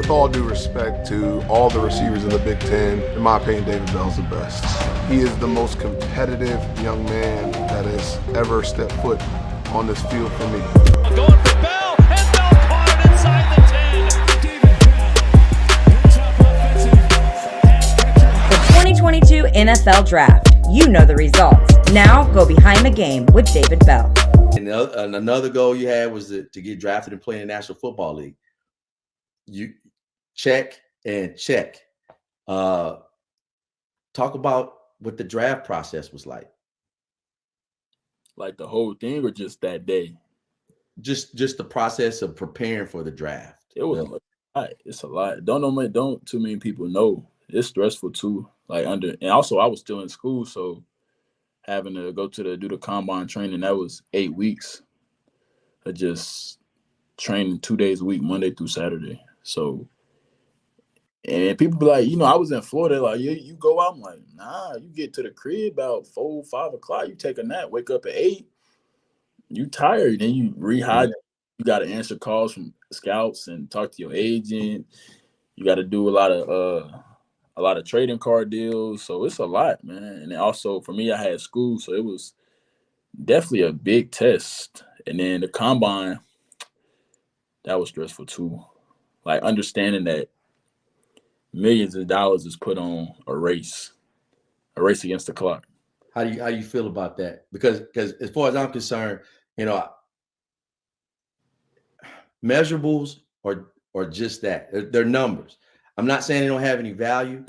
With all due respect to all the receivers in the Big Ten, in my opinion, David Bell's the best. He is the most competitive young man that has ever stepped foot on this field for me. Going for Bell, and Bell caught it inside the 10. The 2022 NFL Draft. You know the results. Now go behind the game with David Bell. And another goal you had was to get drafted and play in the National Football League. You check and check. Talk about what the draft process was like. Like the whole thing, or just that day? Just the process of preparing for the draft. It was a lot. It's a lot. Don't too many people know. It's stressful too. And also I was still in school, so having to go do the combine training, that was 8 weeks of just training 2 days a week, Monday through Saturday. So, and people be like, I was in Florida, like, you go out. I'm like, nah, you get to the crib about 4, 5 o'clock, you take a nap, wake up at 8, you tired, then you rehydrate. You got to answer calls from scouts and talk to your agent. You got to do a lot of trading card deals. So it's a lot, man. And then also for me, I had school, so it was definitely a big test. And then the combine, that was stressful too. Like understanding that millions of dollars is put on a race against the clock. How do you feel about that? Because as far as I'm concerned, measurables are just that. They're numbers. I'm not saying they don't have any value,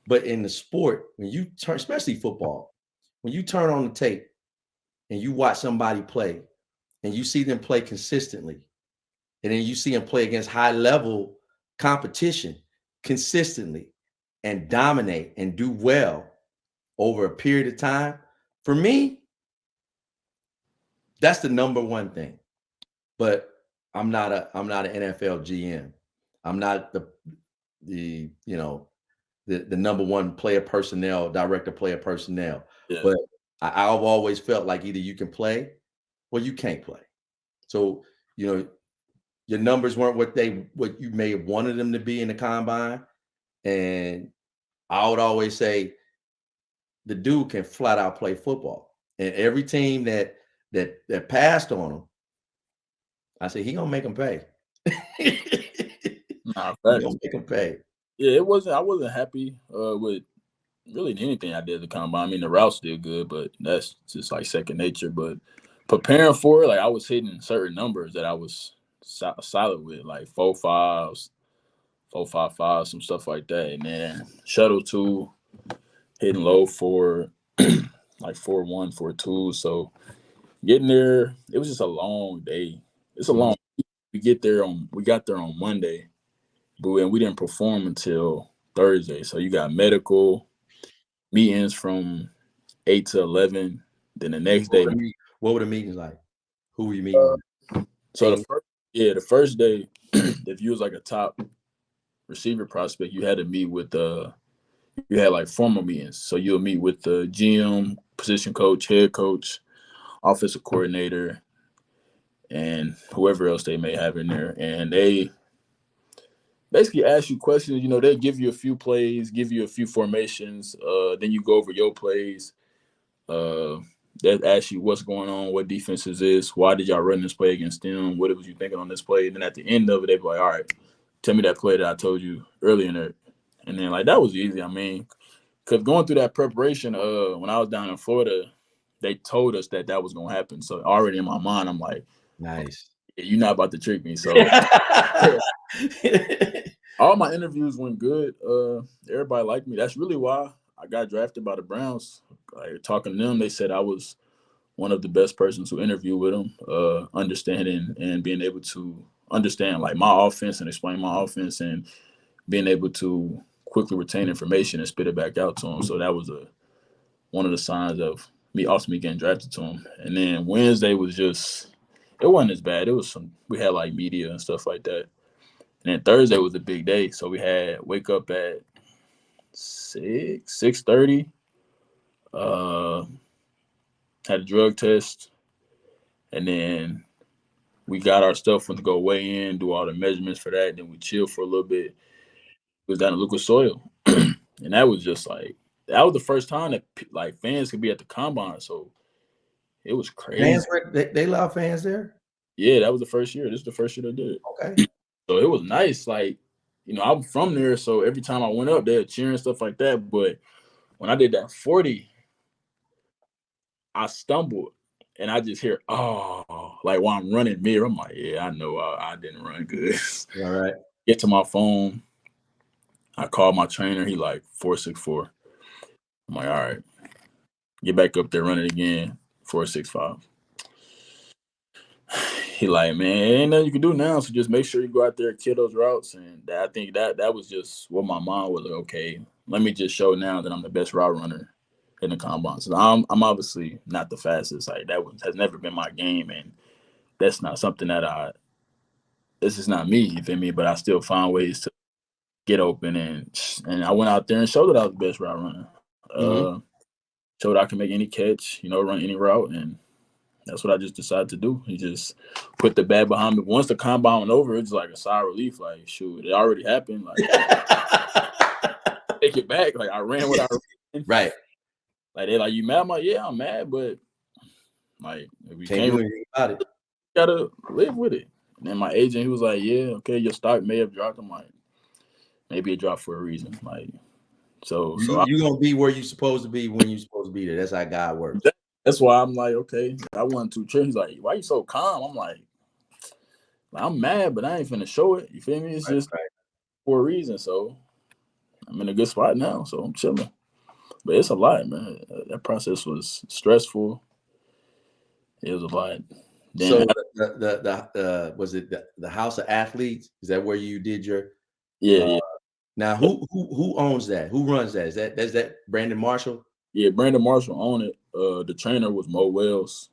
but in the sport, when you turn, especially football, when you turn on the tape and you watch somebody play and you see them play consistently, and then you see them play against high level competition consistently and dominate and do well over a period of time, for me, that's the number one thing. But I'm not an NFL GM. I'm not the number one director player personnel. Yeah. But I've always felt like either you can play or you can't play. So, your numbers weren't what you may have wanted them to be in the combine. And I would always say the dude can flat out play football. And every team that passed on him, I said, he gonna make them pay. Nah, he gonna make them pay. Yeah, I wasn't happy with really anything I did at the combine. I mean, the routes did good, but that's just like second nature. But preparing for it, like I was hitting certain numbers that I was solid with, like 4.5s, 4.55, some stuff like that. And then shuttle 2, hitting low for like 4.1, 4.2. So getting there, it was just a long day. It's a long. We got there on Monday, but we didn't perform until Thursday. So you got medical meetings from 8 to 11. Then the next day, what were the meetings like? Who were you meeting with? So the first day, if you was like a top receiver prospect, you had to meet with you had like formal meetings. So you'll meet with the GM, position coach, head coach, offensive coordinator, and whoever else they may have in there. And they basically ask you questions. They give you a few plays, give you a few formations. Then you go over your plays. They ask you what's going on, what defenses is, why did y'all run this play against them, what was you thinking on this play? And then at the end of it, they be like, all right, tell me that play that I told you earlier in there. And then that was easy. I mean, because going through that preparation, when I was down in Florida, they told us that was going to happen. So already in my mind, I'm like, nice. You're not about to trick me. So all my interviews went good. Everybody liked me. That's really why I got drafted by the Browns. Like, talking to them, they said I was one of the best persons to interview with them, understanding and being able to understand like my offense and explain my offense and being able to quickly retain information and spit it back out to them. So that was one of the signs of me ultimately getting drafted to them. And then Wednesday was it wasn't as bad. It was we had like media and stuff like that. And then Thursday was a big day. So we had wake up at 6:30. Had a drug test. And then we got our stuff when to go weigh in, do all the measurements for that. Then we chill for a little bit. It was down at Lucas Soil, and that was just like that was the first time that like fans could be at the combine. So it was crazy. They allow fans there? Yeah, that was the first year. This is the first year they did it. Okay. So it was nice. Like, I'm from there, so every time I went up, they were cheering stuff like that. But when I did that 40, I stumbled and I just hear, oh, like while I'm running mirror, I'm like, yeah, I know I didn't run good. All right. Get to my phone. I called my trainer. He like 4.64. I'm like, all right, get back up there, run it again, 4.65. He like, man, ain't nothing you can do now. So just make sure you go out there and kill those routes. And I think that was just what my mind was like. Okay, let me just show now that I'm the best route runner in the combine. So I'm obviously not the fastest. Like has never been my game, and that's not something that this is not me. You feel me? But I still find ways to get open, and I went out there and showed that I was the best route runner. Showed I can make any catch, run any route, and that's what I just decided to do. He just put the bag behind me. Once the combine went over, it's like a sigh of relief. Like, shoot, it already happened. Like, take it back. Like, I ran what I ran. Right. Like, they're like, you mad? I'm like, yeah, I'm mad, but like, if we Can't do anything about it. You gotta live with it. And then my agent, he was like, yeah, okay, your stock may have dropped. I'm like, maybe it dropped for a reason. Like, so you're gonna be where you're supposed to be when you're supposed to be there. That's how God works. That's why I'm like, okay, I wasn't too tripping. He's like, why you so calm? I'm like, I'm mad, but I ain't finna show it. You feel me? It's just for a reason. So I'm in a good spot now. So I'm chilling. But it's a lot, man. That process was stressful. It was a lot. Then so the was it the House of Athletes? Is that where you did your? Yeah. Now who owns that? Who runs that? Is that Brandon Marshall? Yeah, Brandon Marshall owned it. The trainer was Mo Wells.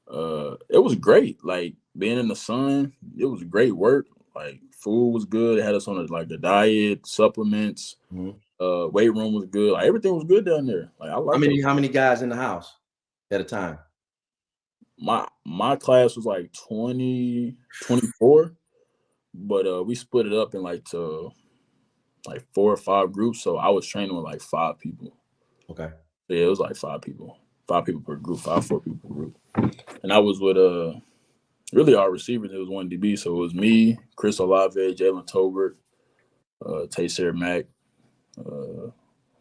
It was great. Like being in the sun, it was great work. Like food was good. It had us on the diet, supplements. Weight room was good. Like everything was good down there. Like I like. How many guys in the house at a time? My class was like 20, 24, but we split it up in like 4 or 5 groups. So I was training with like 5 people. Okay. Yeah, it was like 5 people. 5 people per group, 4 people per group. And I was with really our receivers. It was 1 DB. So it was me, Chris Olave, Jalen Tolbert, Taysir Mack,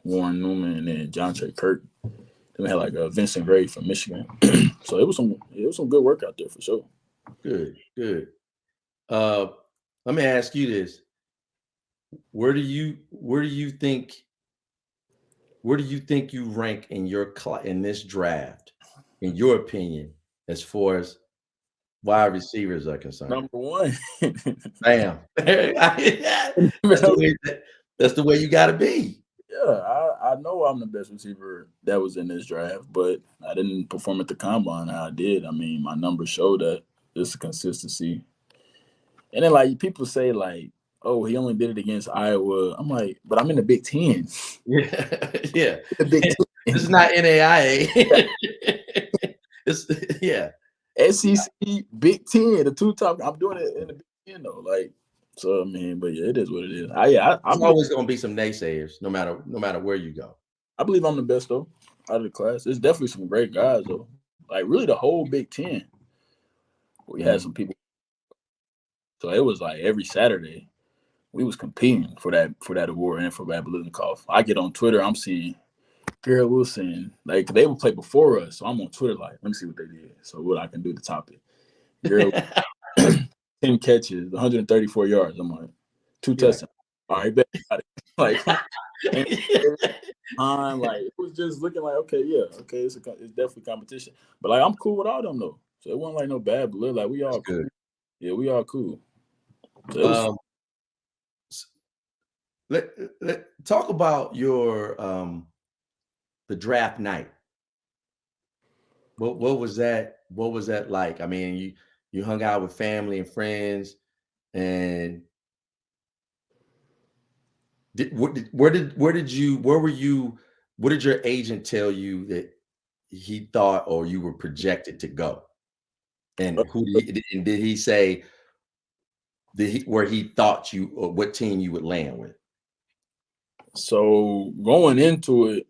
Warren Newman, and then John Trey Kirk. Then we had like Vincent Gray from Michigan. So it was some good work out there for sure. Good. Let me ask you this: Where do you think you rank in in this draft, in your opinion, as far as wide receivers are concerned? Number 1. Bam. That's the way you got to be. Yeah, I know I'm the best receiver that was in this draft, but I didn't perform at the combine how I did. I mean, my numbers show that. It's a consistency. And then, like, people say, like, oh, he only did it against Iowa. I'm like, but I'm in the Big Ten. Yeah. The Big Ten. This is not NAIA. SEC, Big Ten, the 2 top. I'm doing it in the Big Ten, though. Like, so, I mean, but yeah, it is what it is. I'm always going to be some naysayers, no matter where you go. I believe I'm the best, though, out of the class. There's definitely some great guys, though. Like, really, the whole Big Ten. We had some people. So it was like every Saturday, we was competing for that award and for Babilunikov. I get on Twitter, I'm seeing Garrett Wilson. Like, they would play before us. So I'm on Twitter, like, let me see what they did. So what I can do to top it. Garrett 10 catches, 134 yards. I'm like, 2 touchdowns. All right, bet. Like, it was just looking like, it's definitely competition. But like, I'm cool with all them though. So it wasn't like no bad blood. Like we all cool. Good. Yeah, we all cool. So let talk about your the draft night. What was that? What was that like? I mean, you hung out with family and friends, and what did your agent tell you that he thought or you were projected to go? And did he say where he thought you or what team you would land with? So going into it,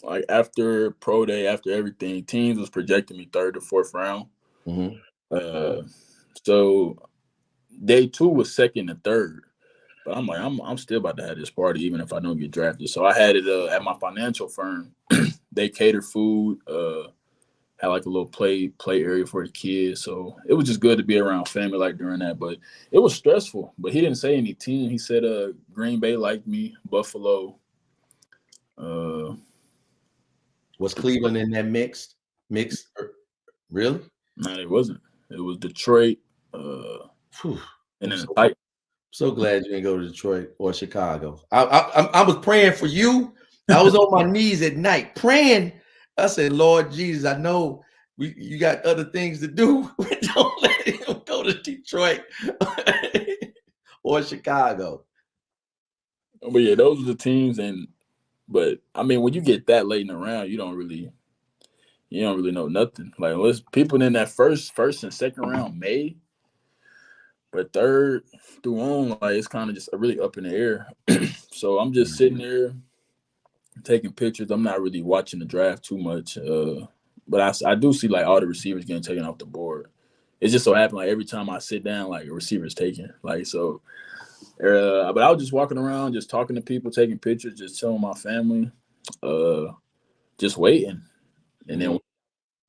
like after pro day, after everything, teams was projecting me third to fourth round. Mm-hmm. So day 2 was second and third. But I'm like, I'm still about to have this party even if I don't get drafted. So I had it at my financial firm. They cater food, had like a little play area for the kids. So it was just good to be around family like during that. But it was stressful. But he didn't say any team. He said Green Bay liked me, Buffalo. Was Cleveland in that mix? Really? No, it wasn't. It was Detroit. And then the so glad you didn't go to Detroit or Chicago. I was praying for you. I was on my knees at night praying. I said, Lord Jesus, I know you got other things to do. Don't let him go to Detroit or Chicago. But yeah, those are the teams. But I mean, when you get that late in the round, you don't really know nothing. Like unless people in that first and second round may, but third through on, like it's kind of just really up in the air. So I'm just sitting there taking pictures. I'm not really watching the draft too much. But I do see like all the receivers getting taken off the board. It just so happened like every time I sit down, like a receiver's taken. Like so. But I was just walking around, just talking to people, taking pictures, just telling my family, just waiting. And then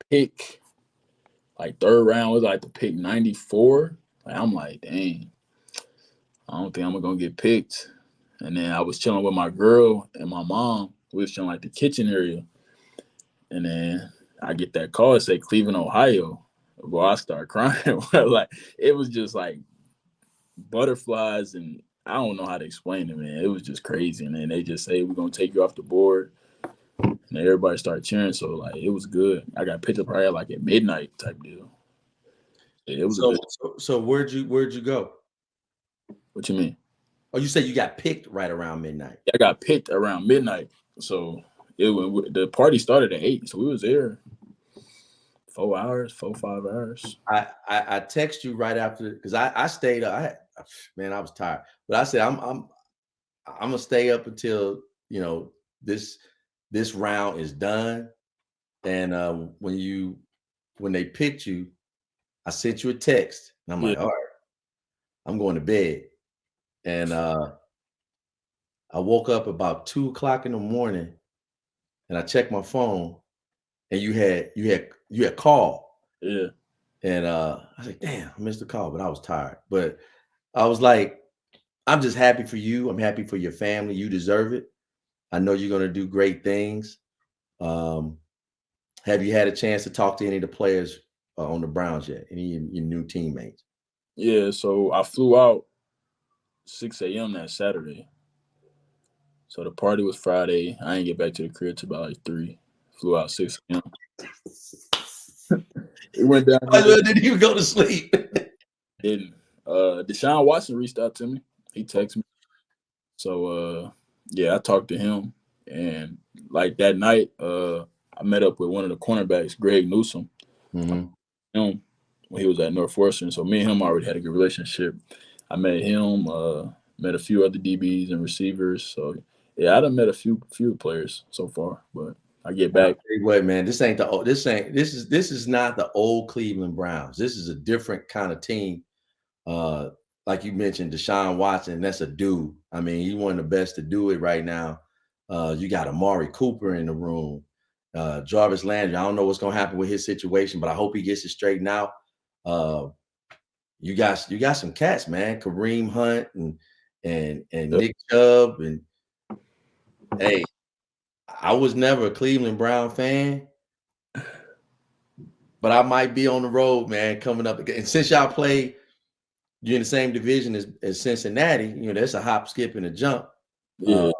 pick like third round was like the pick 94. Like I'm like, dang, I don't think I'm gonna get picked. And then I was chilling with my girl and my mom. We was chilling like the kitchen area. And then I get that call, it say Cleveland, Ohio. Boy, I start crying. Like it was just like butterflies, and I don't know how to explain it, man. It was just crazy. And then they just say, we're going to take you off the board. And everybody started cheering. So, like, it was good. I got picked up right like at midnight type deal. Yeah, it was so where'd you go? What you mean? Oh, you said you got picked right around midnight. I got picked around midnight. So the party started at 8. So we was there 4 hours, 5 hours. I text you right after because I stayed up. I was tired, but I said I'm gonna stay up until this round is done. And when they picked you, I sent you a text, and I'm like, all right, I'm going to bed. And I woke up about 2:00 in the morning, and I checked my phone, and you had called. Yeah. And I was like, damn, I missed the call, but I was tired. But I was like, I'm just happy for you. I'm happy for your family. You deserve it. I know you're going to do great things. Have you had a chance to talk to any of the players on the Browns yet? Any of your new teammates? Yeah, so I flew out 6 a.m. that Saturday. So the party was Friday. I didn't get back to the crib till about like 3. Flew out 6 a.m. It went down. Didn't even go to sleep. Didn't. Deshaun Watson reached out to me. He texted me. So yeah, I talked to him, and like that night, I met up with one of the cornerbacks, Greg Newsome. Mm-hmm. Him when he was at Northwestern. So me and him already had a good relationship. I met him, met a few other DBs and receivers. So yeah, I done met a few players so far, but I get back. Wait, man, this is not the old Cleveland Browns. This is a different kind of team. Like you mentioned, Deshaun Watson, that's a dude. I mean, he's one of the best to do it right now. You got Amari Cooper in the room. Jarvis Landry, I don't know what's going to happen with his situation, but I hope he gets it straightened out. You got some cats, man. Kareem Hunt and Nick Chubb. And hey, I was never a Cleveland Brown fan, but I might be on the road, man, coming up. And since y'all play, you're in the same division as Cincinnati, that's a hop, skip, and a jump. Yeah.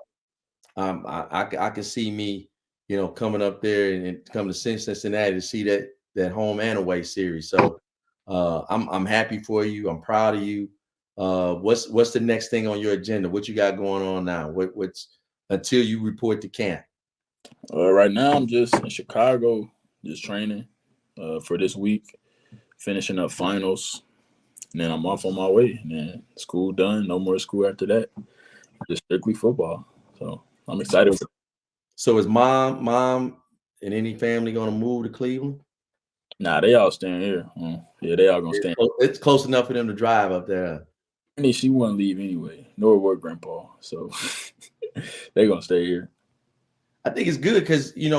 I can see me, coming up there and come to Cincinnati to see that home and away series. So I'm happy for you. I'm proud of you. What's the next thing on your agenda? What you got going on now? What's until you report to camp? Right now, I'm just in Chicago, just training for this week. finishing up finals, and then I'm off on my way. And then school done, no more school after that. Just strictly football. So I'm excited for. So is mom, and any family gonna move to Cleveland? Nah, they all staying here. Yeah, they all gonna stay. It's close enough for them to drive up there. And she wouldn't leave anyway, nor would Grandpa. So they gonna stay here. I think it's good because you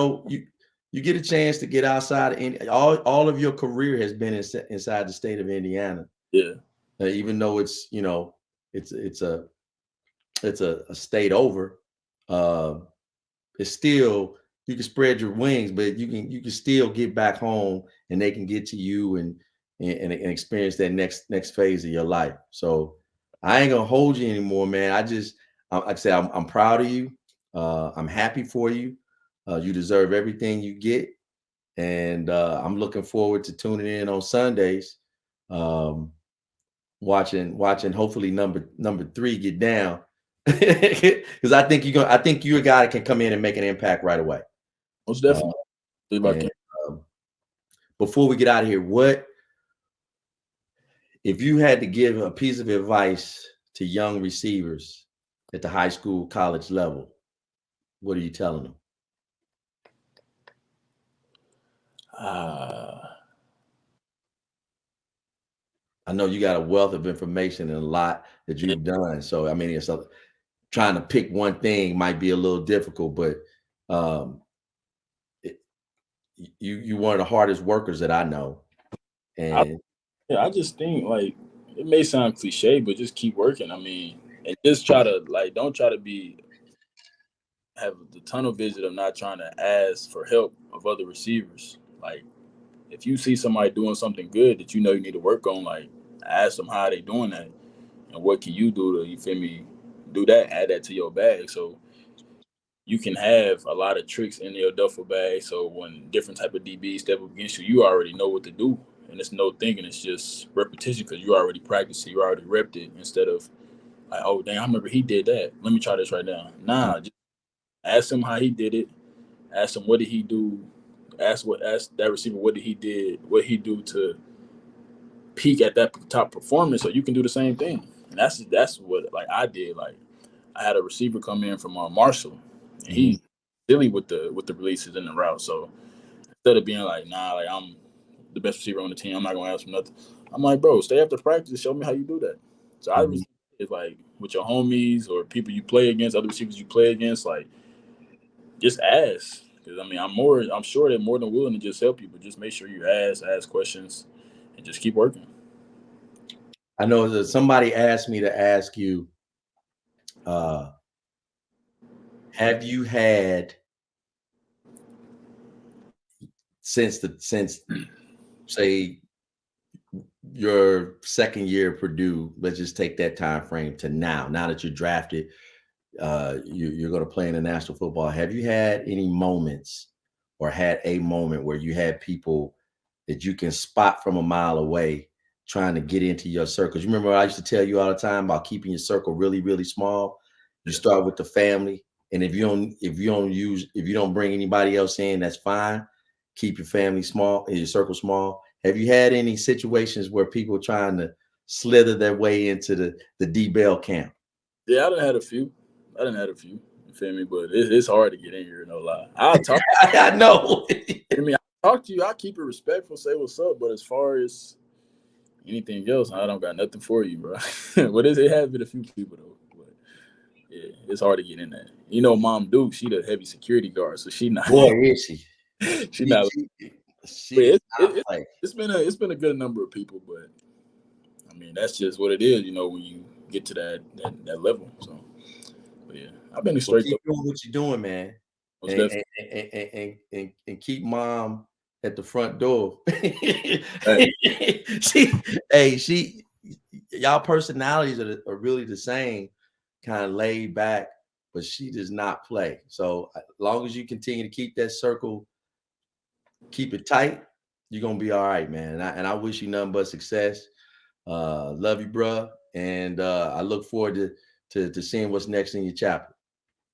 get a chance to get outside. And all of your career has been inside the state of Indiana. Yeah. Even though it's it's a state over, it's still, you can spread your wings, but you can still get back home and they can get to you and experience that next phase of your life. So I ain't gonna hold you anymore, man. Like I said, I'm proud of you. I'm happy for you. You deserve everything you get, and I'm looking forward to tuning in on Sundays, watching hopefully number 3 get down, because I think you're a guy that can come in and make an impact right away. Most definitely. Before we get out of here, what if you had to give a piece of advice to young receivers at the high school, college level? What are you telling them? I know you got a wealth of information and a lot that you've done. So, I mean, it's trying to pick one thing might be a little difficult, but you're one of the hardest workers that I know. And I just think, like, it may sound cliche, but just keep working. I mean, and just try to, like, don't try to have the tunnel vision of not trying to ask for help of other receivers. Like, if you see somebody doing something good that you know you need to work on, like, ask them how they doing that and what can you do to, you feel me, do that, add that to your bag. So you can have a lot of tricks in your duffel bag. So when different type of DBs step up against you, you already know what to do. And it's no thinking, it's just repetition because you already practiced it, you already repped it, instead of like, oh, dang, I remember he did that. Let me try this right now. Nah, just ask him how he did it. Ask him what did he do. Ask that receiver what he do to peak at that top performance, so you can do the same thing. And that's what, like, I did. Like, I had a receiver come in from Marshall, and he's silly with the releases in the route. So instead of being like, nah, like, I'm the best receiver on the team, I'm not gonna ask him nothing. I'm like, bro, stay after practice, show me how you do that. So I was like, with your homies or people you play against, other receivers you play against, like, just ask. Because I mean, I'm sure they're more than willing to just help you, but just make sure you ask questions and just keep working. I know that somebody asked me to ask you, have you had since say your second year at Purdue, let's just take that time frame to now that you're drafted, you're going to play in the national football. Have you had any moments or had a moment where you had people that you can spot from a mile away trying to get into your circles? You remember I used to tell you all the time about keeping your circle really, really small. You start with the family, and if you don't bring anybody else in, that's fine. Keep your family small and your circle small. Have you had any situations where people trying to slither their way into the D-Bell camp? Yeah, I done had a few. You feel me? But it's hard to get in here, no lie. I'll talk. I know. I mean, I talk to you. I keep it respectful, say what's up. But as far as anything else, I don't got nothing for you, bro. But it has been a few people though. But yeah, it's hard to get in there. You know, Mom Duke, she the heavy security guard, so she not. Boy, is she? She not. It's been a good number of people, but I mean, that's just what it is, you know, when you get to that level. So, but yeah, I've been straight. Keep doing what you're doing, man, and keep Mom at the front door. Y'all personalities are really the same, kind of laid back, but she does not play. So as long as you continue to keep that circle, keep it tight, you're gonna be all right, man. And I wish you nothing but success. Love you, bro, and I look forward to seeing what's next in your chapter.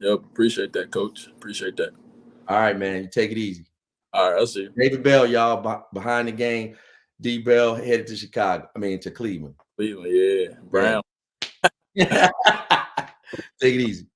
Yep, appreciate that, Coach. Appreciate that. All right, man. You take it easy. All right, I'll see you. David Bell, y'all, behind the game. D Bell headed to Chicago. I mean to Cleveland. Cleveland, yeah. Brown. Take it easy.